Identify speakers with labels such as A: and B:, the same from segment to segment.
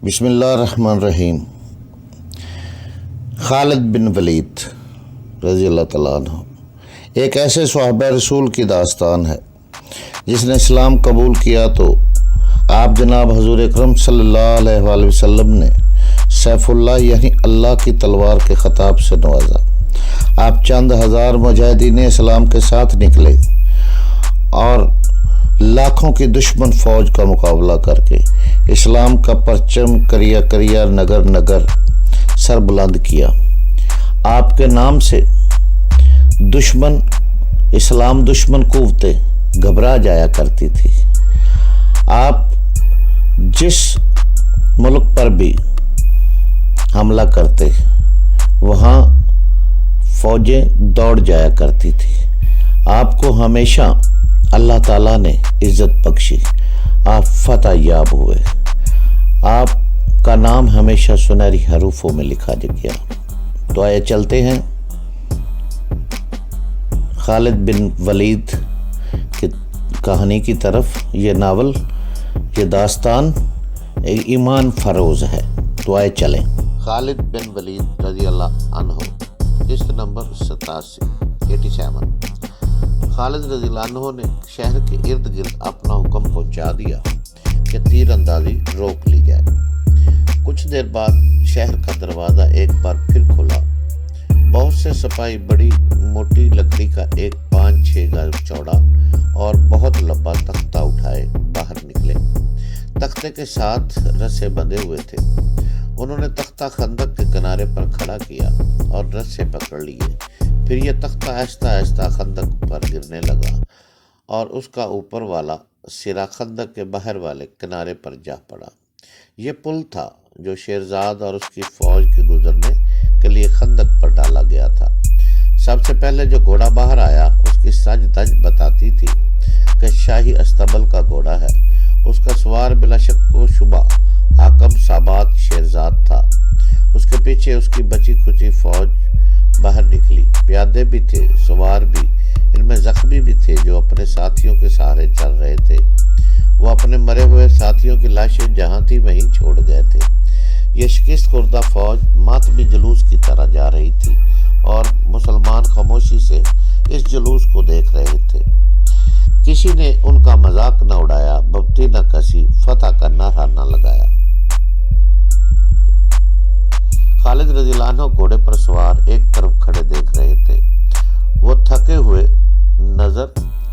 A: بسم اللہ الرحمن الرحیم۔ خالد بن ولید رضی اللہ تعالیٰ عنہ ایک ایسے صحابہ رسول کی داستان ہے جس نے اسلام قبول کیا تو آپ جناب حضور اکرم صلی اللہ علیہ وآلہ وسلم نے سیف اللہ یعنی اللہ کی تلوار کے خطاب سے نوازا۔ آپ چند ہزار مجاہدین اسلام کے ساتھ نکلے اور لاکھوں کی دشمن فوج کا مقابلہ کر کے اسلام کا پرچم کریا کریا نگر نگر سر بلند کیا۔ آپ کے نام سے اسلام دشمن قوتیں گھبرا جایا کرتی تھی۔ آپ جس ملک پر بھی حملہ کرتے وہاں فوجیں دوڑ جایا کرتی تھی۔ آپ کو ہمیشہ اللہ تعالیٰ نے عزت بخشی، آپ فتح یاب ہوئے، آپ کا نام ہمیشہ سنہری حروفوں میں لکھا گیا۔ تو آئے چلتے ہیں خالد بن ولید کی کہانی کی طرف۔ یہ ناول، یہ داستان ایمان فروز ہے۔ تو آئے چلیں۔ خالد بن ولید رضی اللہ عنہ، قسط نمبر 87۔ خالد رضی اللہ عنہ نے شہر کے ارد گرد اپنا حکم پہنچا دیا کہ تیر اندازی روک لی جائے۔ کچھ دیر بعد شہر کا دروازہ ایک بار پھر کھلا۔ بہت سے سپاہی بڑی موٹی لکڑی کا ایک 5-6 گز چوڑا اور بہت لمبا تختہ اٹھائے باہر نکلے۔ تختے کے ساتھ رسے بندھے ہوئے تھے۔ انہوں نے تختہ خندق کے کنارے پر کھڑا کیا اور رسے پکڑ لیے۔ پھر یہ تختہ آہستہ آہستہ خندق پر گرنے لگا اور اس کا اوپر والا سرا خندق کے باہر والے کنارے پر جا پڑا۔ یہ پل تھا جو شیرزاد اور اس کی فوج کے گزرنے کے لیے خندق پر ڈالا گیا تھا۔ سب سے پہلے جو گھوڑا باہر آیا اس کی سج دج بتاتی تھی کہ شاہی استبل کا گھوڑا ہے۔ اس کا سوار بلا شک و شبہ حاکم سابات شیرزاد تھا۔ اس کے پیچھے اس کی بچی کھچی فوج باہر نکلی۔ پیادے بھی تھے، سوار بھی، ان میں زخمی بھی تھے جو اپنے ساتھیوں کے سہارے چل رہے تھے۔ وہ اپنے مرے ہوئے ساتھیوں کی لاشیں جہاں تھی وہیں چھوڑ گئے تھے۔ یہ شکست خوردہ فوج ماتمی جلوس کی طرح جا رہی تھی اور مسلمان خاموشی سے اس جلوس کو دیکھ رہے تھے۔ کسی نے ان کا مذاق نہ اڑایا، ببتی نہ کسی، فتح کا نعرہ نہ لگایا۔ خالد رضی اللہ عنہ گھوڑے پر سوار ایک طرف کھڑے دیکھ رہے تھے۔ وہ تھکے ہوئے نظر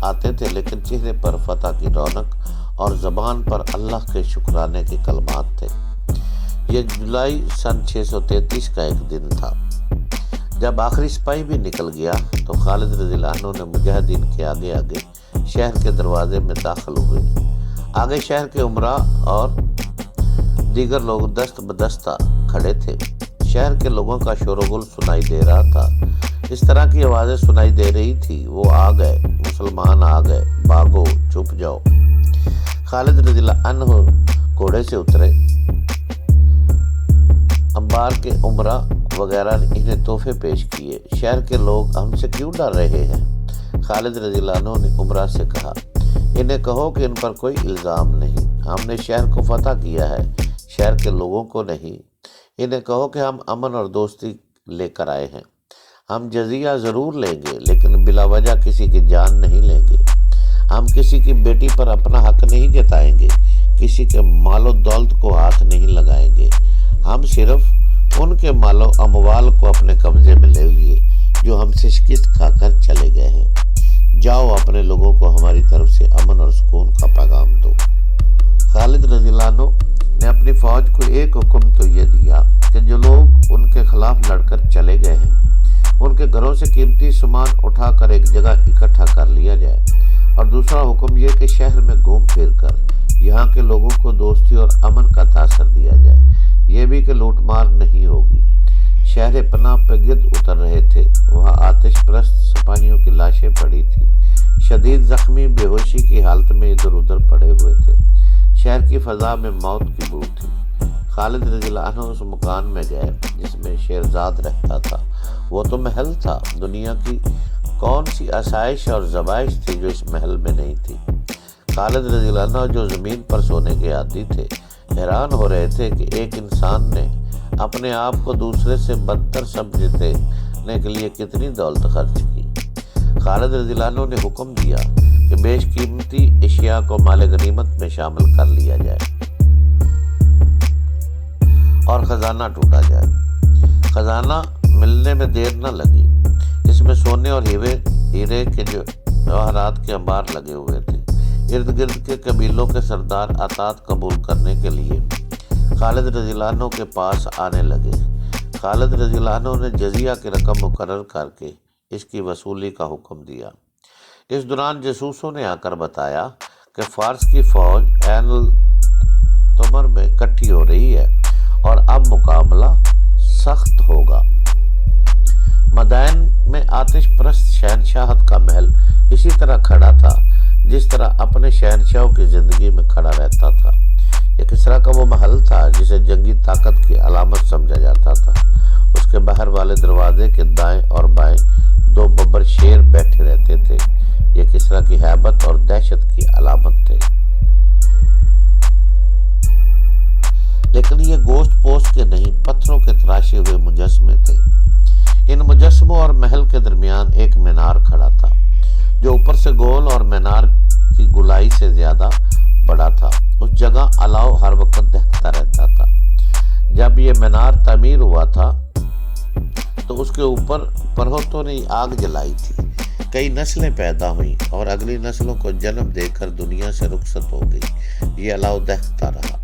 A: آتے تھے لیکن چہرے پر فتح کی رونق اور زبان پر اللہ کے شکرانے کے کلمات تھے۔ یہ جولائی سن 633 کا ایک دن تھا۔ جب آخری سپاہی بھی نکل گیا تو خالد رضی اللہ عنہ نے مجاہدین کے آگے آگے شہر کے دروازے میں داخل ہوئے۔ آگے شہر کے امراء اور دیگر لوگ دست بدستہ کھڑے تھے۔ شہر کے لوگوں کا شور و گل سنائی دے رہا تھا۔ اس طرح کی آوازیں سنائی دے رہی تھی، وہ آ گئے، مسلمان آ گئے، بھاگو، چھپ جاؤ۔ خالد رضی اللہ عنہ گھوڑے سے اترے۔ انبار کے امراء وغیرہ نے انہیں تحفے پیش کیے۔ شہر کے لوگ ہم سے کیوں ڈر رہے ہیں؟ خالد رضی اللہ عنہ نے امراء سے کہا، انہیں کہو کہ ان پر کوئی الزام نہیں، ہم نے شہر کو فتح کیا ہے، شہر کے لوگوں کو نہیں۔ انہیں کہو کہ ہم امن اور دوستی لے کر آئے ہیں۔ ہم جزیہ ضرور لیں گے لیکن بلا وجہ کسی کی جان نہیں لیں گے۔ ہم کسی کی بیٹی پر اپنا حق نہیں جتائیں گے، کسی کے مال و دولت کو ہاتھ نہیں لگائیں گے۔ ہم صرف ان کے مال و اموال کو اپنے قبضے میں لیں گے جو ہم سے شکست کھا کر چلے گئے ہیں۔ جاؤ اپنے لوگوں کو ہماری طرف سے امن اور سکون کا پیغام دو۔ خالد رضی اللہ عنہ نے اپنی فوج کو ایک حکم تو یہ دیا کہ جو لوگ ان کے خلاف لڑ کر چلے گئے ہیں ان کے گھروں سے قیمتی سامان اٹھا کر ایک جگہ اکٹھا کر لیا جائے، اور دوسرا حکم یہ کہ شہر میں گھوم پھر کر یہاں کے لوگوں کو دوستی اور امن کا تاثر دیا جائے، یہ بھی کہ لوٹ مار نہیں ہوگی۔ شہر پناہ پہ گرد اتر رہے تھے۔ وہاں آتش پرست سپاہیوں کی لاشیں پڑی تھی، شدید زخمی بے ہوشی کی حالت میں ادھر ادھر پڑے ہوئے تھے۔ شہر کی فضا میں موت کی بو تھی۔ خالد رضی اللہ عنہ اس مکان میں گئے جس میں شیرزاد رہتا تھا۔ وہ تو محل تھا، دنیا کی کون سی آسائش اور زبائش تھی جو اس محل میں نہیں تھی۔ خالد رضی اللہ عنہ جو زمین پر سونے کے عادی تھے، حیران ہو رہے تھے کہ ایک انسان نے اپنے آپ کو دوسرے سے بدتر سمجھنے کے لیے کتنی دولت خرچ کی۔ خالد رضی اللہ عنہ نے حکم دیا کہ بیش قیمتی اشیاء کو مال غنیمت میں شامل کر لیا جائے اور خزانہ ٹوٹا جائے۔ خزانہ ملنے میں دیر نہ لگی۔ اس میں سونے اور ہیرے کے جواہرات کے انبار لگے ہوئے تھے۔ ارد گرد کے قبیلوں کے سردار عطیات قبول کرنے کے لیے خالد رضی اللہ عنہ کے پاس آنے لگے۔ خالد رضی اللہ عنہ نے جزیہ کی رقم مقرر کر کے اس کی وصولی کا حکم دیا۔ اس دوران جاسوسوں نے آ کر بتایا کہ فارس کی فوج عین التمر میں اکٹھی ہو رہی ہے اور اب مقابلہ سخت ہوگا۔ مدائن میں آتش پرست شہنشاہت کا محل اسی طرح کھڑا تھا جس طرح اپنے شہنشاہوں کی زندگی میں کھڑا رہتا تھا۔ یہ کسریٰ کا وہ محل تھا جسے جنگی طاقت کی علامت سمجھا جاتا تھا۔ اس کے باہر والے دروازے کے دائیں اور بائیں 2 ببر شیر بیٹھے رہتے تھے۔ یہ کسریٰ کی ہیبت اور دہشت کی علامت تھے۔ لیکن یہ گوشت پوست کے نہیں، پتھروں کے تراشے ہوئے مجسمے تھے۔ ان مجسموں اور محل کے درمیان ایک مینار کھڑا تھا جو اوپر سے گول اور مینار کی گولائی سے زیادہ بڑا تھا۔ اس جگہ الاؤ ہر وقت دہکتا رہتا تھا۔ جب یہ مینار تعمیر ہوا تھا تو اس کے اوپر پرہتوں نے آگ جلائی تھی۔ کئی نسلیں پیدا ہوئیں اور اگلی نسلوں کو جنم دے کر دنیا سے رخصت ہو گئی۔ یہ الاؤ دہکتا رہا۔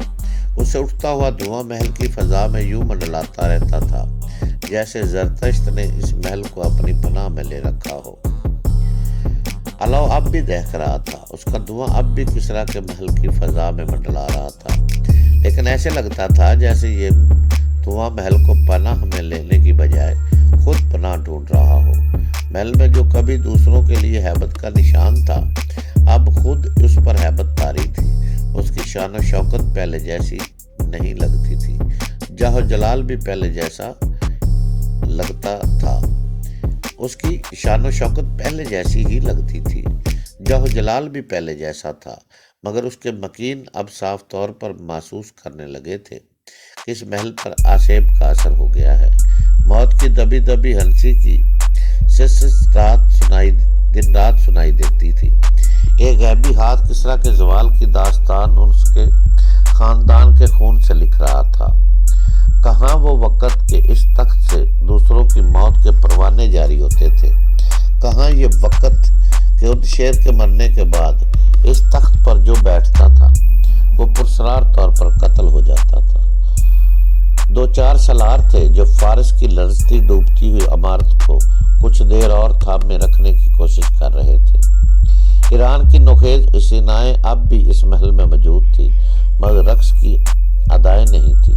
A: اس سے اٹھتا ہوا دھواں محل کی فضا میں یوں منڈلاتا رہتا تھا جیسے زرتشت نے اس محل کو اپنی پناہ میں لے رکھا ہو۔ الاؤ اب بھی دہک رہا تھا۔ اس کا دھواں اب بھی کسریٰ کے محل کی فضا میں منڈلا رہا تھا، لیکن ایسے لگتا تھا جیسے یہ دھواں محل کو پناہ میں لینے کی بجائے خود پناہ ڈھونڈ رہا ہو۔ محل میں جو کبھی دوسروں کے لیے ہیبت کا نشان تھا اب خود اس پر ہیبت طاری تھی۔ اس کی شان و شوکت پہلے جیسی نہیں لگتی تھی۔ جاہ و جلال بھی پہلے جیسا لگتا تھا۔ اس کی شان و شوکت پہلے جیسی ہی لگتی تھی۔ جاہ و جلال بھی پہلے جیسا تھا، مگر اس کے مکین اب صاف طور پر محسوس کرنے لگے تھے کہ اس محل پر آسیب کا اثر ہو گیا ہے۔ موت کی دبی دبی ہنسی کی دن رات سنائی دیتی تھی۔ ایک غیبی ہاتھ کسریٰ کے زوال کی داستان اس کے خاندان کے خون سے لکھ رہا تھا۔ کہاں وہ وقت کہ اس تخت سے دوسروں کی موت کے پروانے جاری ہوتے تھے؟ کہاں یہ وقت کہ ان شیر کے مرنے کے بعد اس تخت پر جو بیٹھتا تھا وہ پرسرار طور پر قتل ہو جاتا تھا؟ 2-4 سالار تھے جو فارس کی لرزتی ڈوبتی ہوئی عمارت کو کچھ دیر اور تھامے رکھنے کی کوشش کر رہے تھے۔ ایران کی نوخیز حسینائیں اب بھی اس محل میں موجود تھی، مگر رقص کی ادائیں نہیں تھی۔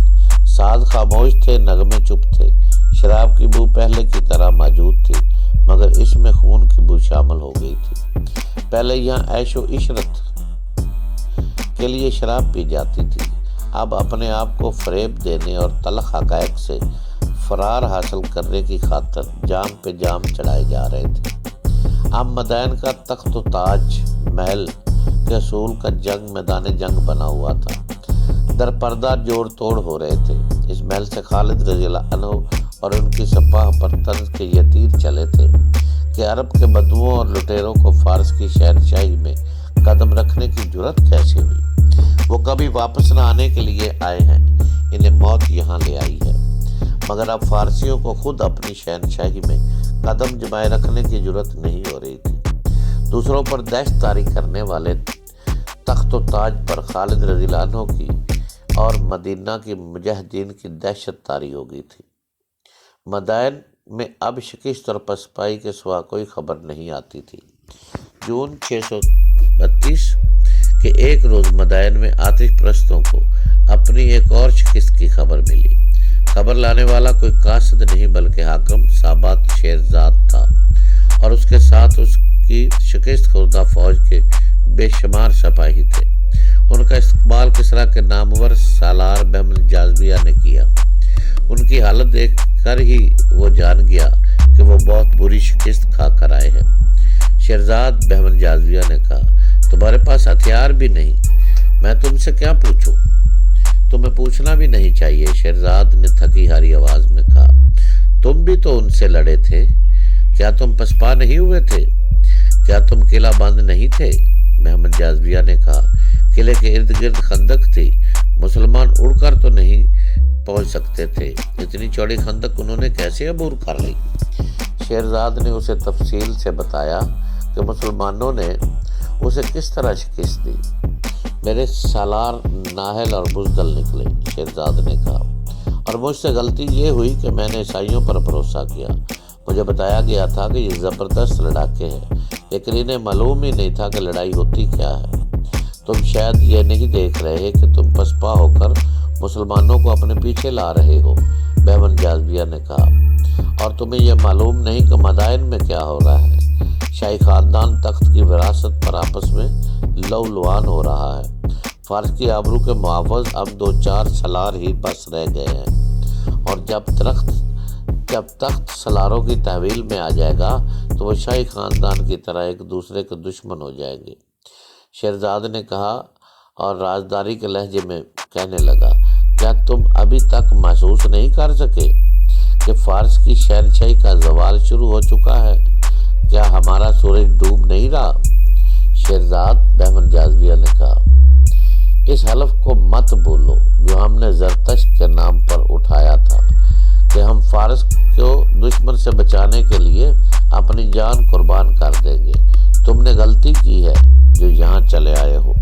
A: ساز خاموش تھے، نغمے چپ تھے۔ شراب کی بو پہلے کی طرح موجود تھی، مگر اس میں خون کی بو شامل ہو گئی تھی۔ پہلے یہاں عیش و عشرت کے لیے شراب پی جاتی تھی، اب اپنے آپ کو فریب دینے اور تلخ حقائق سے فرار حاصل کرنے کی خاطر جام پہ جام چڑھائے جا رہے تھے۔ اب مدائن کا تخت و تاج محل کے اصول کا میدان جنگ بنا ہوا تھا۔ در پردہ جوڑ توڑ ہو رہے تھے۔ اس محل سے خالد رضی اللہ عنہ اور ان کی سپاہ پر طنز کے یہ تیر چلے تھے کہ عرب کے بدوؤں اور لٹیروں کو فارس کی شہنشاہی میں قدم رکھنے کی جرت کیسے ہوئی؟ وہ کبھی واپس نہ آنے کے لیے آئے ہیں، انہیں موت یہاں لے آئی ہے۔ مگر اب فارسیوں کو خود اپنی شہنشاہی میں قدم جمائے رکھنے کی جرت نہیں ہو رہی تھی۔ دوسروں پر دہشت طاری کرنے والے تخت و تاج پر خالد رضی اللہ عنہ کی اور مدینہ کی مجاہدین کی دہشت طاری ہو گئی تھی۔ مدائن میں اب شکست اور پسپائی کے سوا کوئی خبر نہیں آتی تھی۔ جون 632 کے ایک روز مدائن میں آتش پرستوں کو اپنی ایک اور شکست کی خبر ملی۔ خبر لانے والا کوئی قاصد نہیں بلکہ حاکم سابات شیرزاد تھا، اور اس کے ساتھ اس کی شکست خوردہ فوج کے بے شمار سپاہی تھے۔ ان کا استقبال کسریٰ کے نامور سالار بہمن الجاذبیہ نے کیا۔ ان کی حالت دیکھ کر ہی وہ جان گیا کہ وہ بہت بری شکست کھا کر آئے ہیں۔ شیرزاد بہمن الجاذبیہ نے کہا، تمہارے پاس ہتھیار بھی نہیں، میں تم سے کیا پوچھوں؟ تمہیں پوچھنا بھی نہیں چاہیے، شہرزاد نے تھکی ہاری آواز میں کہا۔ تم بھی تو ان سے لڑے تھے، کیا تم پسپا نہیں ہوئے تھے؟ کیا تم قلعہ بند نہیں تھے؟ محمد جاذبیہ نے کہا، قلعے کے ارد گرد خندق تھی، مسلمان اڑ کر تو نہیں پہنچ سکتے تھے، اتنی چوڑی خندق انہوں نے کیسے عبور کر لی؟ شہرزاد نے اسے تفصیل سے بتایا کہ مسلمانوں نے اسے کس طرح شکست دی۔ میرے سالار نااہل اور بزدل نکلے، شہرزاد نے کہا، اور مجھ سے غلطی یہ ہوئی کہ میں نے عیسائیوں پر بھروسہ کیا۔ مجھے بتایا گیا تھا کہ یہ زبردست لڑاکے ہیں، لیکن انہیں معلوم ہی نہیں تھا کہ لڑائی ہوتی کیا ہے۔ تم شاید یہ نہیں دیکھ رہے کہ تم پسپا ہو کر مسلمانوں کو اپنے پیچھے لا رہے ہو، محمد جاذبیہ نے کہا، اور تمہیں یہ معلوم نہیں کہ مدائن میں کیا ہو رہا ہے۔ شاہی خاندان تخت کی وراثت پر آپس میں لو لوان ہو رہا ہے۔ فارس کی آبرو کے محافظ اب 2-4 سالار ہی بس رہ گئے ہیں، اور جب تخت سالاروں کی تحویل میں آ جائے گا تو وہ شاہی خاندان کی طرح ایک دوسرے کے دشمن ہو جائیں گے۔ شہرزاد نے کہا اور رازداری کے لہجے میں کہنے لگا، کیا تم ابھی تک محسوس نہیں کر سکے کہ فارس کی شہنشاہی کا زوال شروع ہو چکا ہے؟ کیا ہمارا سورج ڈوب نہیں رہا؟ شہرزاد، محمد جاذبیہ نے کہا، اس حلف کو مت بولو جو ہم نے زرتشت کے نام پر اٹھایا تھا کہ ہم فارس کو دشمن سے بچانے کے لیے اپنی جان قربان کر دیں گے۔ تم نے غلطی کی ہے جو یہاں چلے آئے ہو۔